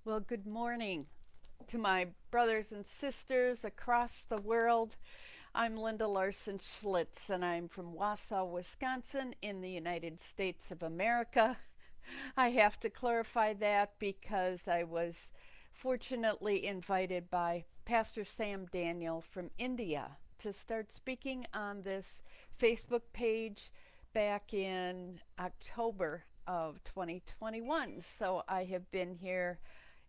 Well, good morning to my brothers and sisters across the world. I'm Linda Larson Schlitz, and I'm from Wausau, Wisconsin, in the United States of America. I have to clarify that because I was fortunately invited by Pastor Sam Daniel from India to start speaking on this Facebook page back in October of 2021. So I have been here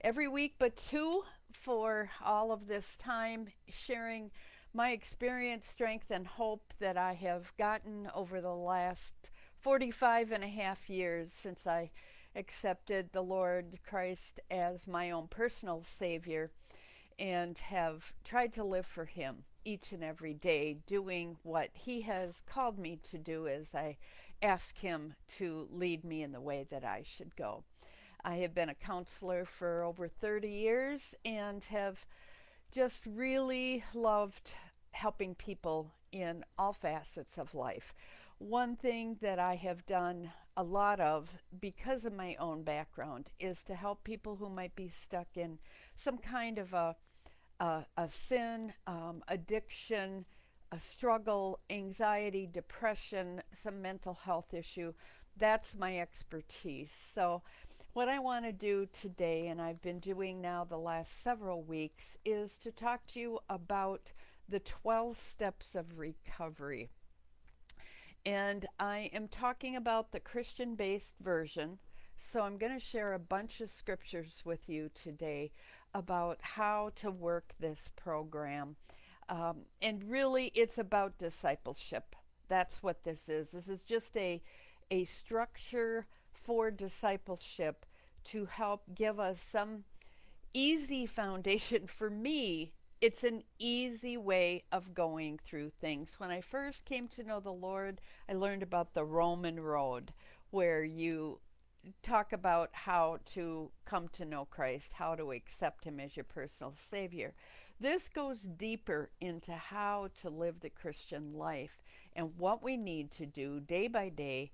every week but two for all of this time, sharing my experience, strength, and hope that I have gotten over the last 45 and a half years since I accepted the Lord Christ as my own personal Savior and have tried to live for Him each and every day, doing what He has called me to do as I ask Him to lead me in the way that I should go. I have been a counselor for over 30 years and have just really loved helping people in all facets of life. One thing that I have done a lot of because of my own background is to help people who might be stuck in some kind of a sin, addiction, a struggle, anxiety, depression, some mental health issue. That's my expertise. So, what I want to do today, and I've been doing now the last several weeks, is to talk to you about the 12 steps of recovery. And I am talking about the Christian based version. So I'm going to share a bunch of scriptures with you today about how to work this program. And really, it's about discipleship. That's what this is. This is just a structure for discipleship to help give us some easy foundation. For me, it's an easy way of going through things. When I first came to know the Lord, I learned about the Roman road, where you talk about how to come to know Christ, how to accept Him as your personal Savior. This goes deeper into how to live the Christian life and what we need to do day by day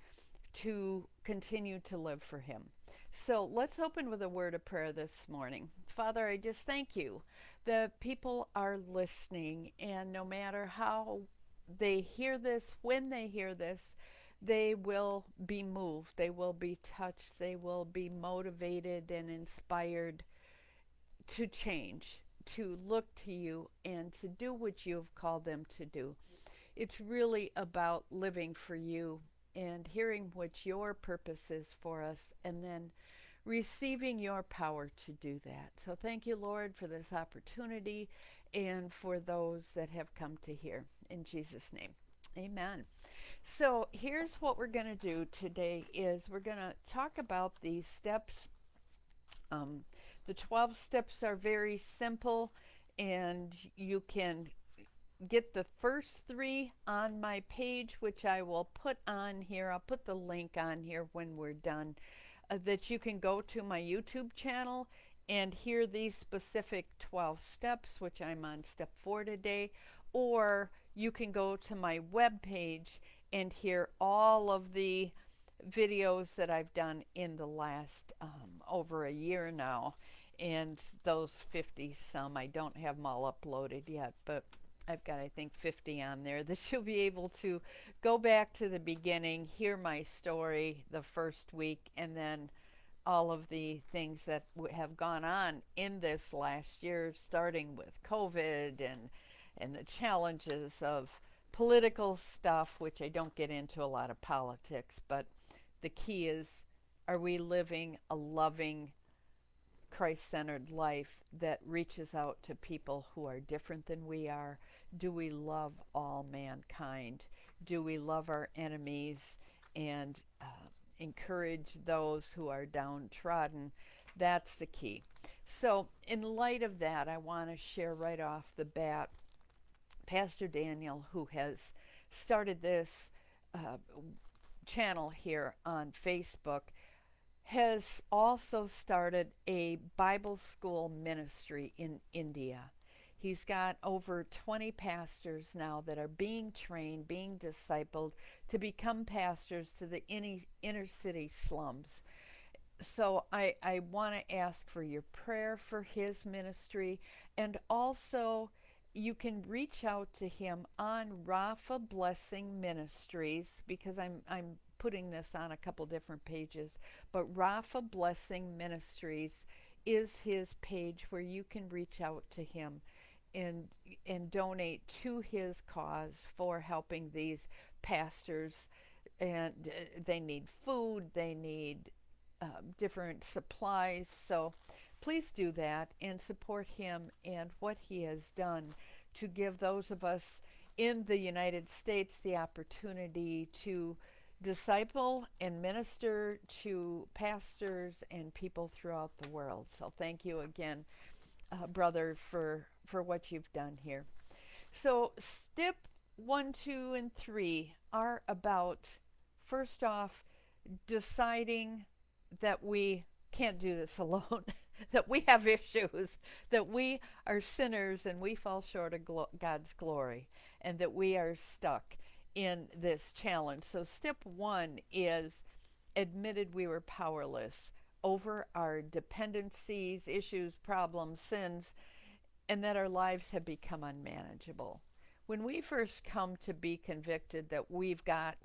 to continue to live for Him. So let's open with a word of prayer this morning. Father, I just thank you that people are listening, and no matter how they hear this, when they hear this, they will be moved, they will be touched, they will be motivated and inspired to change, to look to you, and to do what you have called them to do. It's really about living for you and hearing what your purpose is for us, and then receiving your power to do that. So thank you, Lord, for this opportunity and for those that have come to hear. In Jesus' name. Amen. So here's what we're going to do today is we're going to talk about these steps. um, the 12 steps are very simple, and you can get the first three on my page, which I will put on here. I'll put the link on here when we're done, that you can go to my YouTube channel and hear these specific 12 steps, which I'm on step 4 today, or you can go to my web page and hear all of the videos that I've done in the last over a year now. And those 50 some, I don't have them all uploaded yet, but I've got, I think, 50 on there that you'll be able to go back to the beginning, hear my story the first week, and then all of the things that have gone on in this last year, starting with COVID and the challenges of political stuff, which I don't get into a lot of politics, but the key is, are we living a loving, Christ centered life that reaches out to people who are different than we are? Do we love all mankind? Do we love our enemies and encourage those who are downtrodden? That's the key. So, in light of that, I want to share right off the bat Pastor Daniel, who has started this uh, channel here on Facebook, has also started a Bible school ministry in India. He's got over 20 pastors now that are being trained, being discipled to become pastors to the inner city slums. So I want to ask for your prayer for his ministry. And also, you can reach out to him on Rafa Blessing Ministries, because I'm putting this on a couple different pages. But Rafa Blessing Ministries is his page where you can reach out to him and and donate to his cause for helping these pastors. And they need food, they need different supplies. So please do that and support him and what he has done to give those of us in the United States the opportunity to disciple and minister to pastors and people throughout the world. So thank you again, brother, for what you've done here. So step 1, 2, and 3 are about, first off, deciding that we can't do this alone, that we have issues, that we are sinners and we fall short of God's glory, and that we are stuck in this challenge. So, step 1 is admitted we were powerless over our dependencies, issues, problems, sins, and that our lives have become unmanageable. When we first come to be convicted that we've got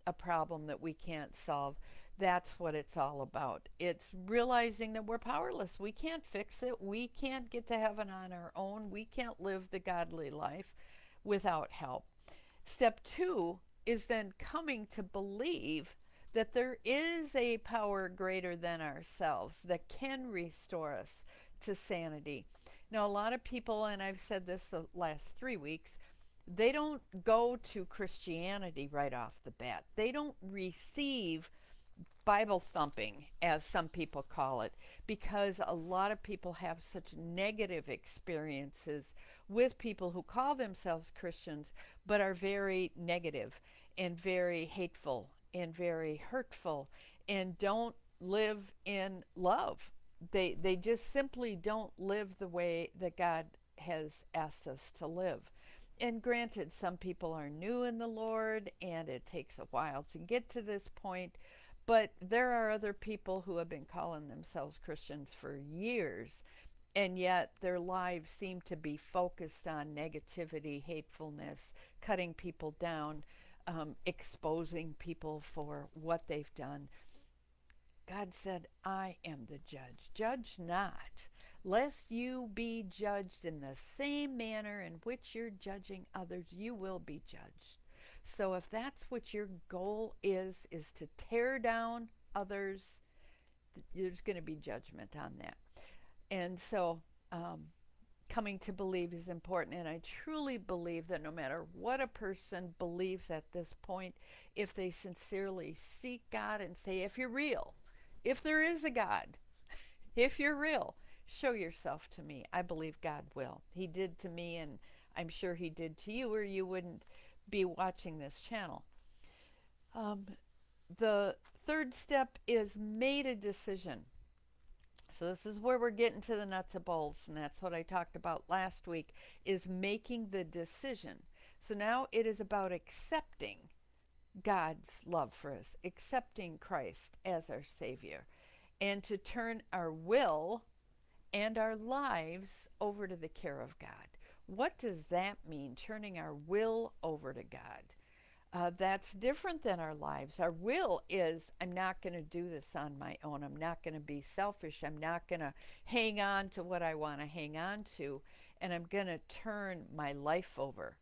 a problem that we can't solve, that's what it's all about. It's realizing that we're powerless. We can't fix it. We can't get to heaven on our own. We can't live the godly life without help. Step 2 is then coming to believe that there is a power greater than ourselves that can restore us to sanity. Now, a lot of people, and I've said this the last 3 weeks, they don't go to Christianity right off the bat. They don't receive Bible thumping, as some people call it, because a lot of people have such negative experiences with people who call themselves Christians but are very negative and very hateful and very hurtful and don't live in love. They just simply don't live the way that God has asked us to live. And granted, some people are new in the Lord and it takes a while to get to this point, but there are other people who have been calling themselves Christians for years, and yet their lives seem to be focused on negativity, hatefulness, cutting people down, exposing people for what they've done. God said, I am the judge. Judge not, lest you be judged in the same manner in which you're judging others, you will be judged. So if that's what your goal is to tear down others, there's going to be judgment on that. And so coming to believe is important. And I truly believe that no matter what a person believes at this point, if they sincerely seek God and say, if you're real, if there is a God, if you're real, show yourself to me. I believe God will. He did to me, and I'm sure he did to you, or you wouldn't be watching this channel. Um, the third step is made a decision. So this is where we're getting to the nuts and bolts, and that's what I talked about last week, is making the decision. So now it is about accepting God's love for us, accepting Christ as our Savior, and to turn our will and our lives over to the care of God. What does that mean, turning our will over to God? That's different than our lives. Our will is, I'm not going to do this on my own. I'm not going to be selfish. I'm not going to hang on to what I want to hang on to. And I'm going to turn my life over.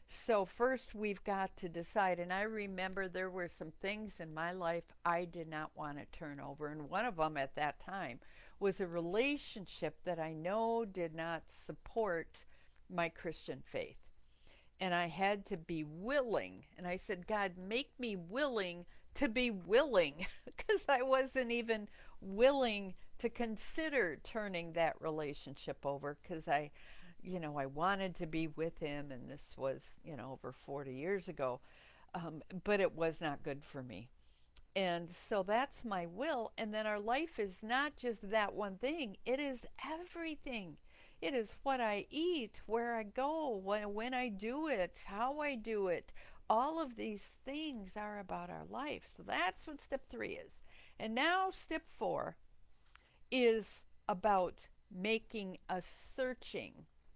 So first we've got to decide. And I remember there were some things in my life I did not want to turn over. And one of them at that time was a relationship that I know did not support my Christian faith. And I had to be willing. And I said, God, make me willing to be willing, because I wasn't even willing to consider turning that relationship over, because I wanted to be with him, and this was, over 40 years ago. But it was not good for me. And so that's my will. And then our life is not just that one thing, it is everything. It is what I eat, where I go, when I do it, how I do it. All of these things are about our life. So that's what step 3 is. And now step 4 is about making a searching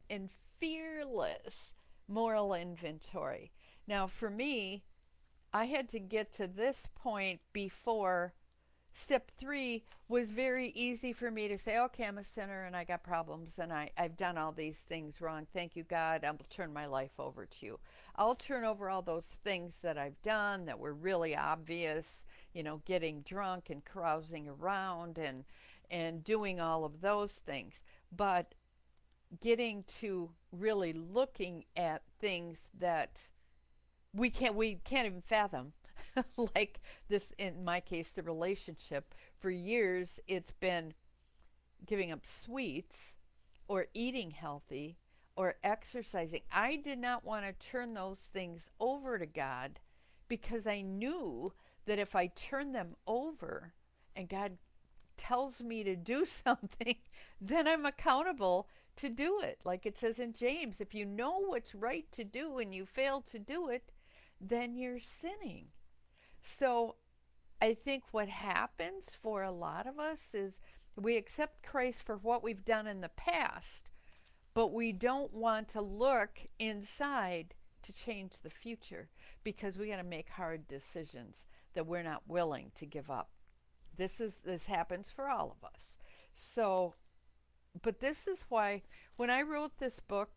and fearless moral inventory. Now, for me, I had to get to this point before step three was very easy for me to say, okay, I'm a sinner and I got problems and I've done all these things wrong. Thank you, God. I'll turn my life over to you. I'll turn over all those things that I've done that were really obvious, getting drunk and carousing around and doing all of those things. But getting to really looking at things that we can't even fathom like this, in my case, the relationship. For years it's been giving up sweets or eating healthy or exercising. I did not want to turn those things over to God because I knew that if I turn them over and God tells me to do something, then I'm accountable to do it. Like it says in James, if you know what's right to do and you fail to do it, then you're sinning. So I think what happens for a lot of us is we accept Christ for what we've done in the past, but we don't want to look inside to change the future because we got to make hard decisions that we're not willing to give up. This happens for all of us. So, but this is why when I wrote this book,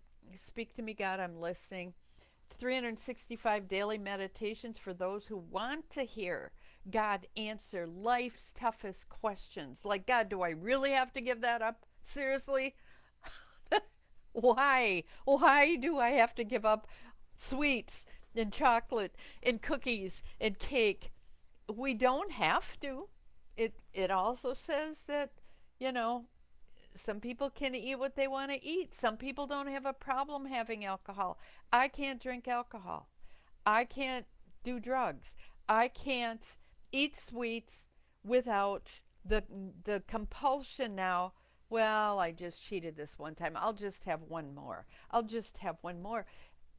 Speak to Me God, I'm Listening, 365 daily meditations for those who want to hear God answer life's toughest questions. Like, God, do I really have to give that up? Seriously? Why? Why do I have to give up sweets and chocolate and cookies and cake? We don't have to. It also says that, you know, some people can eat what they want to eat. Some people don't have a problem having alcohol. I can't drink alcohol. I can't do drugs. I can't eat sweets without the the compulsion now. Well, I just cheated this one time. I'll just have one more. I'll just have one more.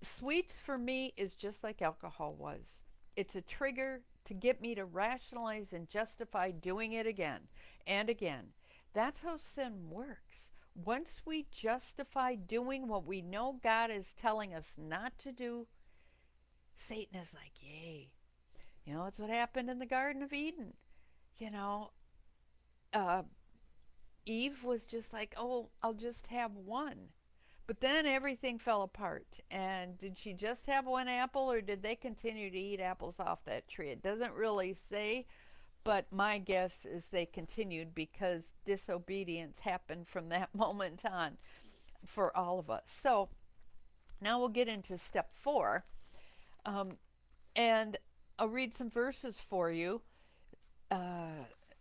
Sweets for me is just like alcohol was. It's a trigger to get me to rationalize and justify doing it again and again. That's how sin works. Once we justify doing what we know God is telling us not to do, Satan is like, yay. It's what happened in the Garden of Eden. You know, uh, Eve was just like, oh, I'll just have one. But then everything fell apart. And did she just have one apple or did they continue to eat apples off that tree? It doesn't really say, but my guess is they continued because disobedience happened from that moment on for all of us. So now we'll get into step four. Um, and I'll read some verses for you.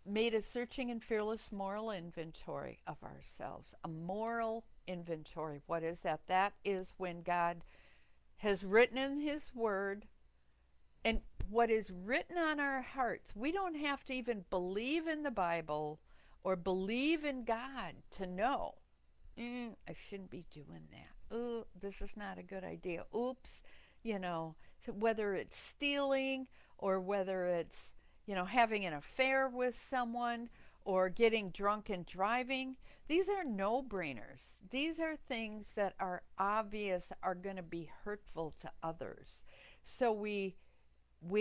Made a searching and fearless moral inventory of ourselves. A moral inventory. What is that? That is when God has written in His Word, and what is written on our hearts. We don't have to even believe in the Bible or believe in God to know. I shouldn't be doing that. Oh, this is not a good idea. Oops. Whether it's stealing or whether it's, having an affair with someone or getting drunk and driving. These are no-brainers. These are things that are obvious are going to be hurtful to others. So we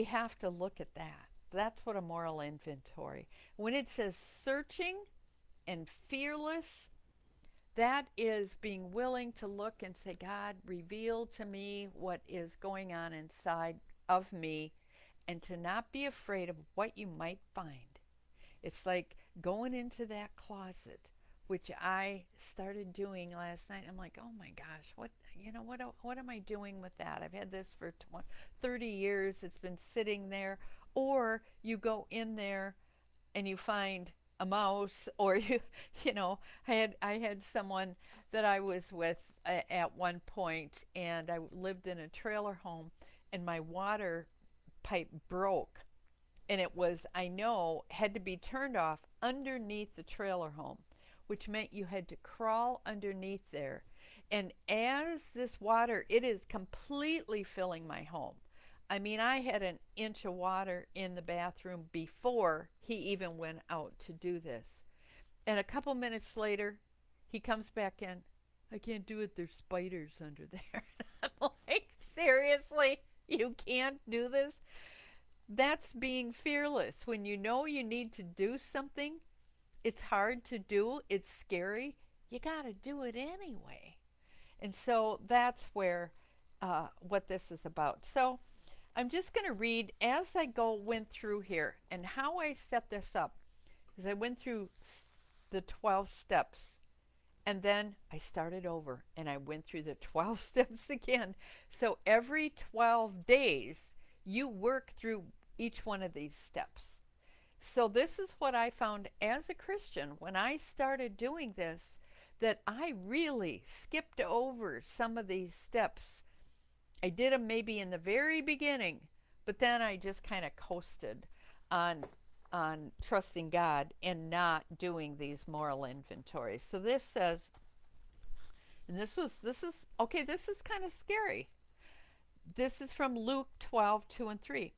have to look at that. That's what a moral inventory. When it says searching and fearless, that is being willing to look and say, God, reveal to me what is going on inside of me and to not be afraid of what you might find. It's like going into that closet, which I started doing last night. I'm like, oh my gosh, what am I doing with that? I've had this for 30 years. It's been sitting there. Or you go in there and you find a mouse, or I had someone that I was with at one point, and I lived in a trailer home, and my water pipe broke, and it was, I know, had to be turned off underneath the trailer home, which meant you had to crawl underneath there. And as this water, it is completely filling my home. I mean, I had an inch of water in the bathroom before he even went out to do this. And a couple minutes later, he comes back in. I can't do it. There's spiders under there. I'm like, seriously? You can't do this? That's being fearless. When you know you need to do something, it's hard to do, it's scary, you got to do it anyway. And so that's where what this is about. So I'm just going to read as I went through here and how I set this up. As I went through the 12 steps, and then I started over and I went through the 12 steps again. So every 12 days, you work through each one of these steps. So this is what I found as a Christian when I started doing this, that I really skipped over some of these steps. I did them maybe in the very beginning, but then I just kind of coasted on trusting God and not doing these moral inventories. So this says, and this is kind of scary. This is from Luke 12:2-3.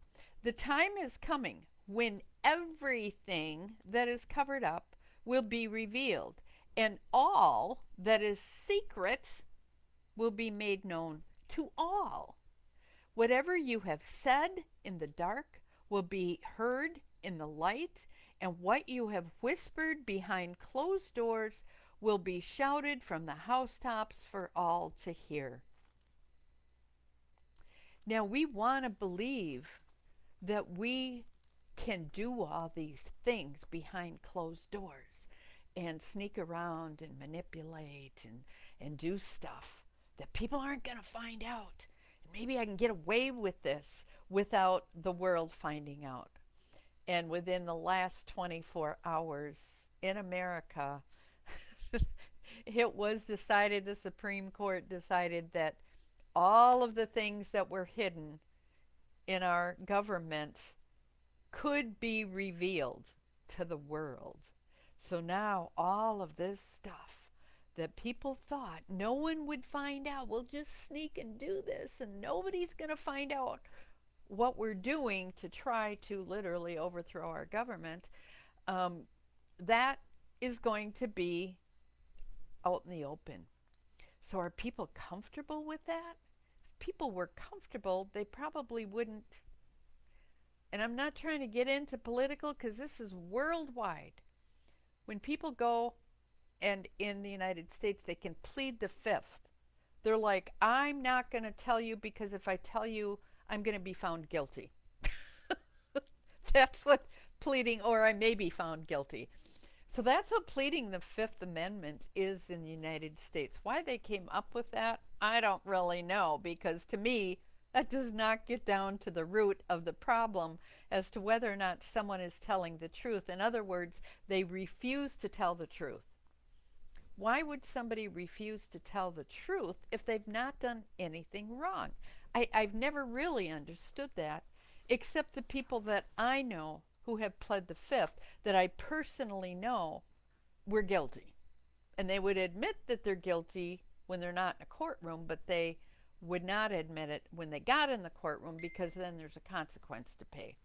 The time is coming when everything that is covered up will be revealed, and all that is secret will be made known to all. Whatever you have said in the dark will be heard in the light, and what you have whispered behind closed doors will be shouted from the housetops for all to hear. Now, we want to believe that we can do all these things behind closed doors and sneak around and manipulate and do stuff that people aren't going to find out. And maybe I can get away with this without the world finding out. And within the last 24 hours in America, it was decided, the Supreme Court decided that all of the things that were hidden in our government could be revealed to the world. So now all of this stuff that people thought no one would find out, we'll just sneak and do this and nobody's going to find out what we're doing to try to literally overthrow our government, that is going to be out in the open. So are people comfortable with that? If people were comfortable, they probably wouldn't. And I'm not trying to get into political because this is worldwide. When people go, and in the United States, they can plead the fifth. They're like, I'm not going to tell you because if I tell you, I'm going to be found guilty. That's what pleading, or I may be found guilty. So that's what pleading the Fifth Amendment is in the United States. Why they came up with that, I don't really know, because to me, that does not get down to the root of the problem as to whether or not someone is telling the truth. In other words, they refuse to tell the truth. Why would somebody refuse to tell the truth if they've not done anything wrong? I've never really understood that, except the people that I know who have pled the fifth, that I personally know were guilty. And they would admit that they're guilty when they're not in a courtroom, but they would not admit it when they got in the courtroom because then there's a consequence to pay.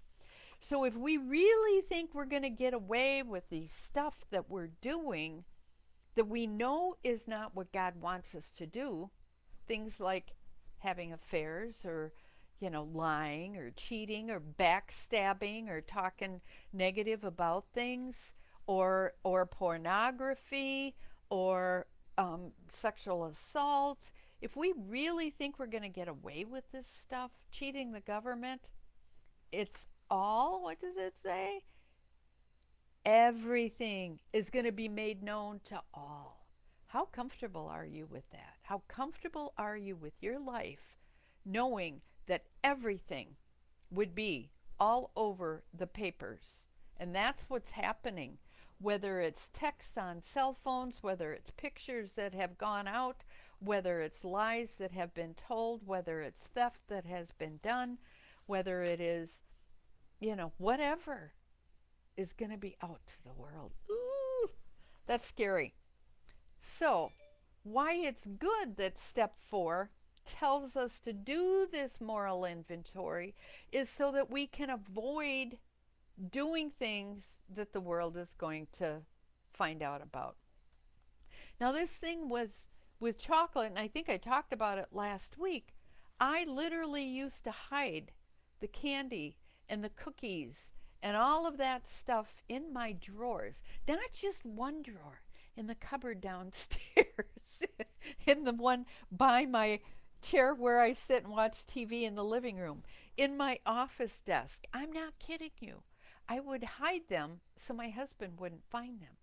So if we really think we're going to get away with the stuff that we're doing that we know is not what God wants us to do, things like having affairs or lying or cheating or backstabbing or talking negative about things, or pornography, or sexual assault. If we really think we're going to get away with this stuff, cheating the government, it's all, what does it say? Everything is going to be made known to all. How comfortable are you with that? How comfortable are you with your life knowing that everything would be all over the papers? And that's what's happening, whether it's texts on cell phones, whether it's pictures that have gone out, whether it's lies that have been told, whether it's theft that has been done, whether it is, whatever is going to be out to the world. Ooh, that's scary. So, why it's good that step 4 tells us to do this moral inventory is so that we can avoid doing things that the world is going to find out about. Now, this thing with chocolate, and I think I talked about it last week, I literally used to hide the candy and the cookies and all of that stuff in my drawers, not just one drawer, in the cupboard downstairs, in the one by my chair where I sit and watch TV in the living room, in my office desk. I'm not kidding you. I would hide them so my husband wouldn't find them.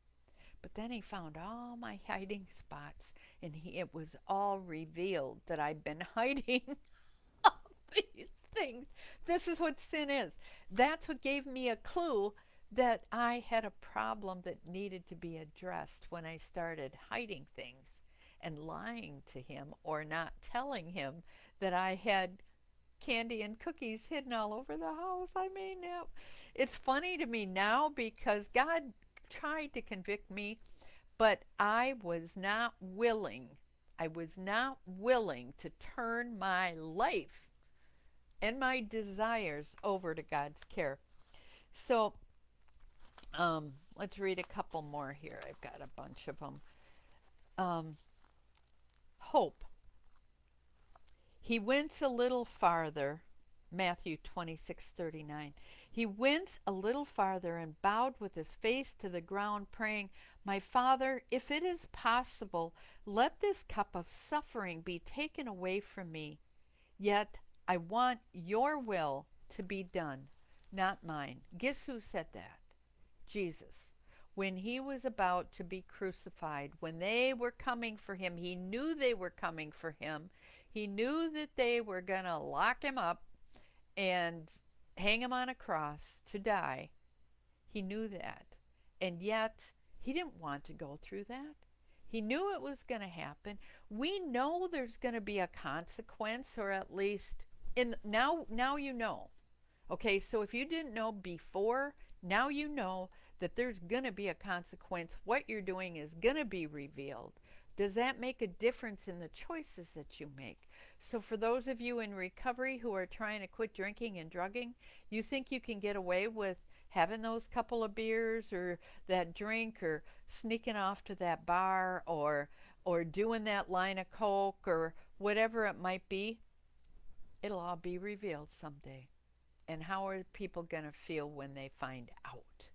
But then he found all my hiding spots, and it was all revealed that I'd been hiding all these things. This is what sin is. That's what gave me a clue that I had a problem that needed to be addressed when I started hiding things and lying to him or not telling him that I had candy and cookies hidden all over the house. I mean, it's funny to me now because God tried to convict me, but I was not willing. I was not willing to turn my life and my desires over to God's care. So, let's read a couple more here. I've got a bunch of them. Hope. He went a little farther. Matthew 26:39. He went a little farther and bowed with his face to the ground, praying, "My Father, if it is possible, let this cup of suffering be taken away from me. Yet I want your will to be done, not mine." Guess who said that? Jesus. When he was about to be crucified, when they were coming for him, he knew they were coming for him. He knew that they were going to lock him up and hang him on a cross to die. He knew that. And yet, he didn't want to go through that. He knew it was going to happen. We know there's going to be a consequence, or at least now you know. Okay, so if you didn't know before, now you know that there's going to be a consequence. What you're doing is going to be revealed. Does that make a difference in the choices that you make? So for those of you in recovery who are trying to quit drinking and drugging, you think you can get away with having those couple of beers or that drink or sneaking off to that bar or doing that line of coke or whatever it might be? It'll all be revealed someday. And how are people going to feel when they find out?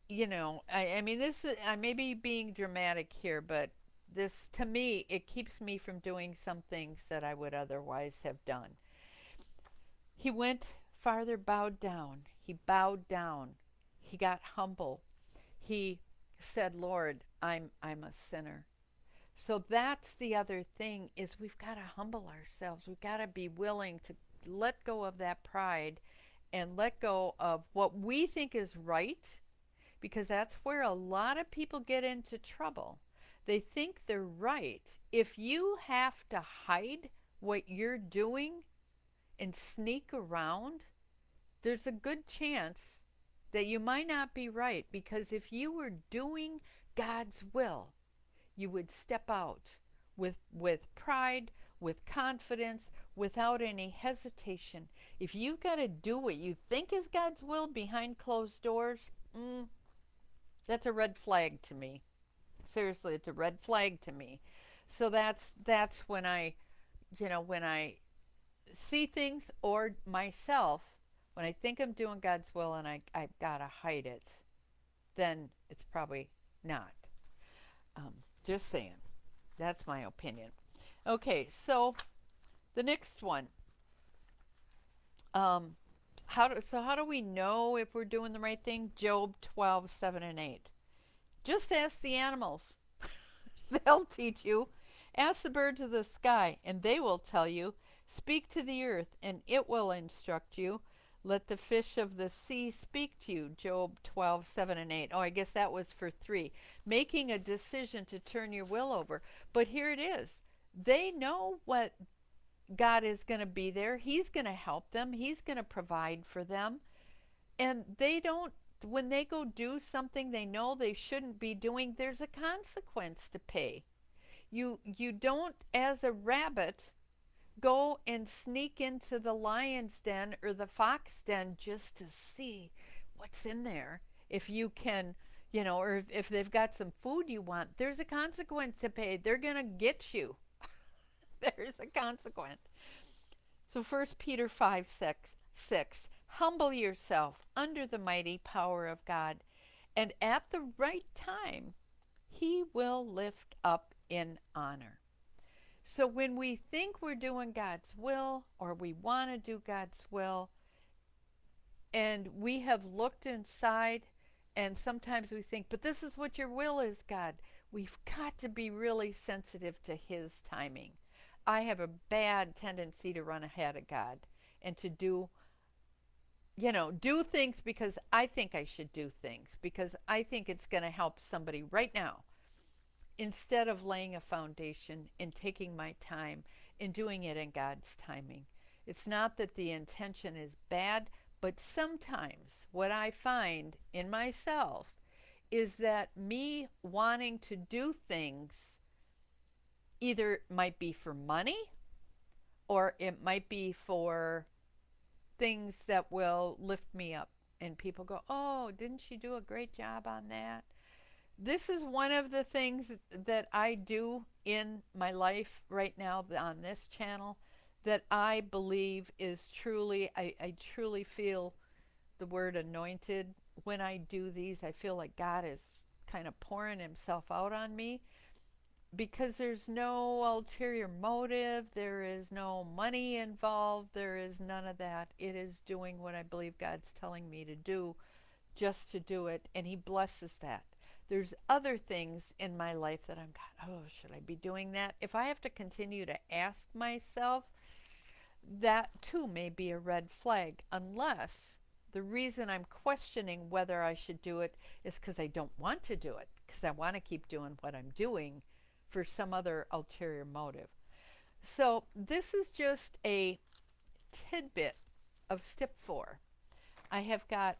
You know, I mean, this is, I may be being dramatic here, but this, to me, it keeps me from doing some things that I would otherwise have done. He went farther, bowed down. He bowed down. He got humble. He said, "Lord, I'm a sinner." So that's the other thing, is we've got to humble ourselves. We've got to be willing to let go of that pride and let go of what we think is right, because that's where a lot of people get into trouble. They think they're right. If you have to hide what you're doing and sneak around, there's a good chance that you might not be right, because if you were doing God's will, you would step out with pride, with confidence, without any hesitation. If you've got to do what you think is God's will behind closed doors, that's a red flag to me. Seriously, it's a red flag to me. So that's when I see things, or myself, when I think I'm doing God's will and I've got to hide it, then it's probably not. Just saying. That's my opinion. Okay, so the next one. How do we know if we're doing the right thing? Job 12:7-8. Just ask the animals. They'll teach you. Ask the birds of the sky, and they will tell you. Speak to the earth, and it will instruct you. Let the fish of the sea speak to you. Job 12:7-8. Oh, I guess that was for 3. Making a decision to turn your will over. But here it is. They know what God is going to be there. He's going to help them. He's going to provide for them. And they don't, when they go do something they know they shouldn't be doing, there's a consequence to pay. You don't, as a rabbit, go and sneak into the lion's den or the fox den just to see what's in there. If you can, or if they've got some food you want, there's a consequence to pay. They're going to get you. There's a consequence. So 1 Peter 5:6, humble yourself under the mighty power of God, and at the right time, he will lift up in honor. So when we think we're doing God's will or we want to do God's will, and we have looked inside, and sometimes we think, but this is what your will is, God. We've got to be really sensitive to his timing. I have a bad tendency to run ahead of God and to do things because I think I should do things, because I think it's going to help somebody right now, instead of laying a foundation and taking my time and doing it in God's timing. It's not that the intention is bad, but sometimes what I find in myself is that me wanting to do things either might be for money or it might be for things that will lift me up. And people go, oh, didn't she do a great job on that? This is one of the things that I do in my life right now on this channel that I believe is truly, I truly feel the word anointed. When I do these, I feel like God is kind of pouring himself out on me, because there's no ulterior motive, there is no money involved, there is none of that. It is doing what I believe God's telling me to do, just to do it, and he blesses that. There's other things in my life that I'm, God, oh, should I be doing that? If I have to continue to ask myself, that too may be a red flag, unless the reason I'm questioning whether I should do it is because I don't want to do it, because I want to keep doing what I'm doing for some other ulterior motive. So this is just a tidbit of step 4. I have got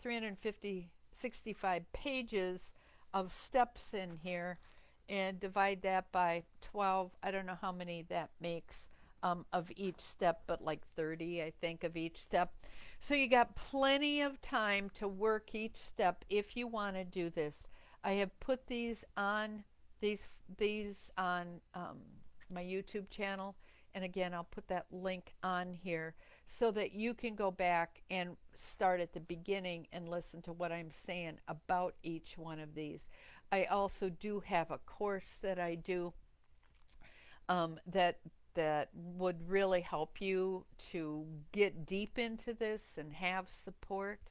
65 pages of steps in here, and divide that by 12. I don't know how many that makes of each step, but like 30, I think, of each step. So you got plenty of time to work each step if you want to do this. I have put these on my YouTube channel, and again, I'll put that link on here so that you can go back and start at the beginning and listen to what I'm saying about each one of these. I also do have a course that I do that would really help you to get deep into this and have support.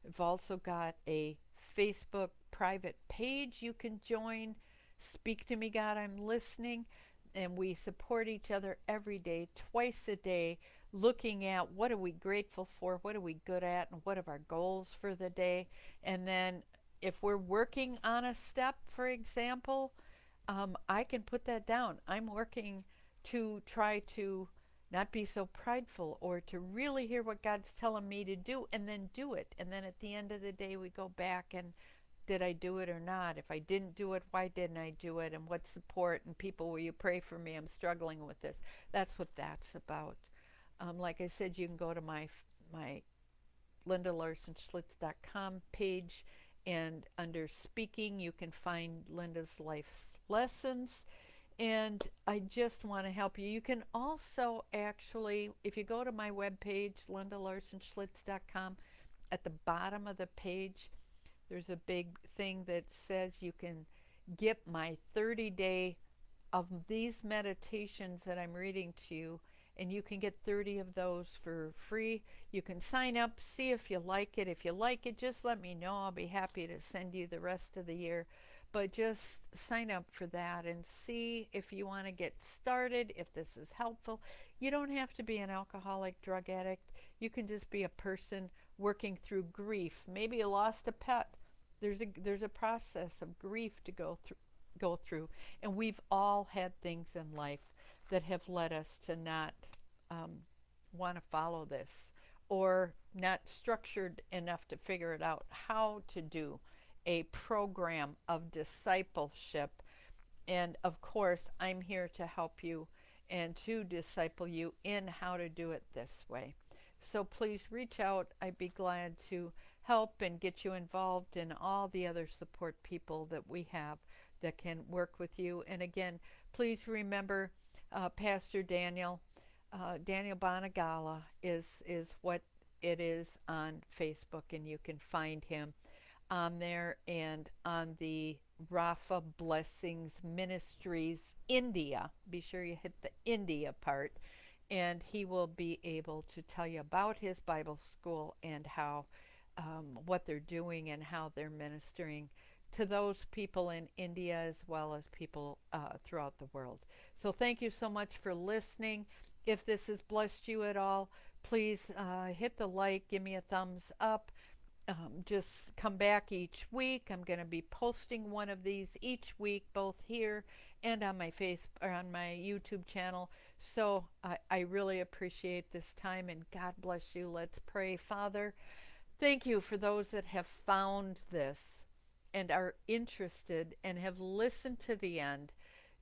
I've also got a Facebook private page you can join. Speak to me, God, I'm listening. And we support each other every day, twice a day, looking at what are we grateful for, what are we good at, and what are our goals for the day. And then if we're working on a step, for example, I can put that down. I'm working to try to not be so prideful, or to really hear what God's telling me to do and then do it. And then at the end of the day, we go back and, did I do it or not? If I didn't do it, why didn't I do it? And what support and people, will you pray for me? I'm struggling with this. That's what that's about. Like I said, you can go to my LindaLarsonSchlitz.com page, and under speaking, you can find Linda's life lessons. And I just want to help you. You can also actually, if you go to my webpage, LindaLarsonSchlitz.com, at the bottom of the page, there's a big thing that says you can get my 30-day of these meditations that I'm reading to you, and you can get 30 of those for free. You can sign up, see if you like it. If you like it, just let me know. I'll be happy to send you the rest of the year. But just sign up for that and see if you want to get started, if this is helpful. You don't have to be an alcoholic, drug addict. You can just be a person working through grief. Maybe you lost a pet. There's a process of grief to go through, and we've all had things in life that have led us to not want to follow this, or not structured enough to figure it out how to do a program of discipleship. And of course, I'm here to help you and to disciple you in how to do it this way. So please reach out. I'd be glad to help and get you involved in all the other support people that we have that can work with you. And again, please remember Pastor Daniel Bonagala is what it is on Facebook, and you can find him on there and on the Rafa Blessings Ministries India. Be sure you hit the India part, and he will be able to tell you about his Bible school and how what they're doing and how they're ministering to those people in India as well as people throughout the world. So thank you so much for listening. If this has blessed you at all, please hit the like, give me a thumbs up. Just come back each week. I'm going to be posting one of these each week, both here and on my or on my YouTube channel. So I really appreciate this time, and God bless you. Let's pray. Father, thank you for those that have found this and are interested and have listened to the end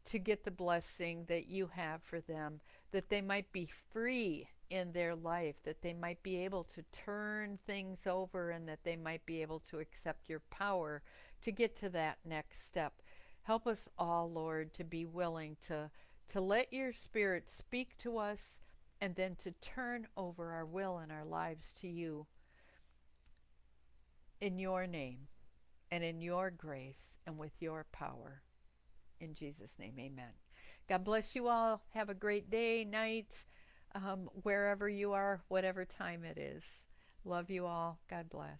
to get the blessing that you have for them, that they might be free in their life, that they might be able to turn things over, and that they might be able to accept your power to get to that next step. Help us all, Lord, to be willing to let your Spirit speak to us and then to turn over our will and our lives to you in your name and in your grace and with your power. In Jesus' name, amen. God bless you all. Have a great day, night, wherever you are, whatever time it is. Love you all. God bless.